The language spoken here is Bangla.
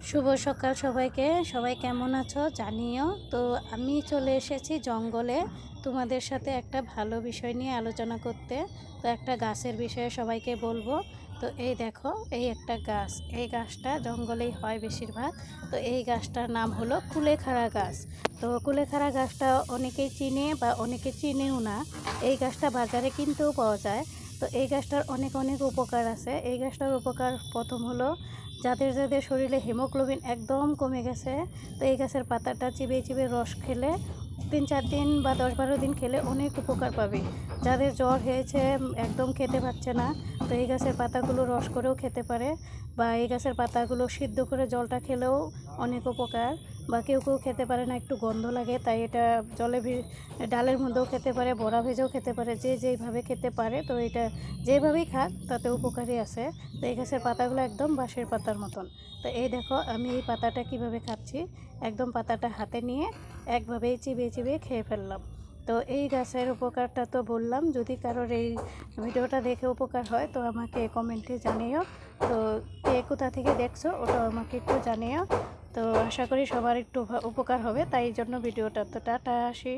শুভ সকাল সবাইকে। সবাই কেমন আছো জানিও। তো আমি চলে এসেছি জঙ্গলে তোমাদের সাথে একটা ভালো বিষয় নিয়ে আলোচনা করতে। তো একটা গাছের বিষয়ে সবাইকে বলবো। তো এই দেখো, এই একটা গাছ, এই গাছটা জঙ্গলেই হয় বেশিরভাগ। তো এই গাছটার নাম হলো কুলেখাড়া গাছ। তো কুলেখাড়া গাছটা অনেকেই চিনে বা অনেকে চিনেও না। এই গাছটা বাজারে কিনতেও পাওয়া যায়। তো এই গাছটার অনেক অনেক উপকার আছে। এই গাছটার উপকার প্রথম হলো যাদের যাদের শরীরে হিমোগ্লোবিন একদম কমে গেছে, তো এই গাছের পাতাটা চিবিয়ে চিবিয়ে রস খেলে 3-4 দিন বা 10-12 দিন খেলে অনেক উপকার পাবে। যাদের জ্বর হয়েছে, একদম খেতে পাচ্ছে না, তো এই গাছের পাতাগুলো রস করেও খেতে পারে, বা এই গাছের পাতাগুলো সিদ্ধ করে জলটা খেলেও অনেক উপকার। বা কেউ কেউ খেতে পারে না, একটু গন্ধ লাগে, তাই এটা ডালের মধ্যেও খেতে পারে, বড়া ভেজেও খেতে পারে, যে যেইভাবে খেতে পারে। তো এটা যেভাবেই খাক তাতে উপকারী আছে। তো এই গাছের পাতাগুলো একদম বাঁশের পাতার মতন। তো এই দেখো আমি এই পাতাটা কিভাবে খাচ্ছি, একদম পাতাটা হাতে নিয়ে একভাবেই চিবিয়ে চিবিয়ে খেয়ে ফেললাম। তো এই গাছের উপকারটা তো বললাম, যদি কারোর এই ভিডিওটা দেখে উপকার হয় তো আমাকে কমেন্টে জানিও। তো কে কোথা থেকে দেখছো ওটাও আমাকে একটু জানিও। তো আশা করি সবার একটু উপকার হবে, তাই জন্য ভিডিওটা। তো টাটা, আসি।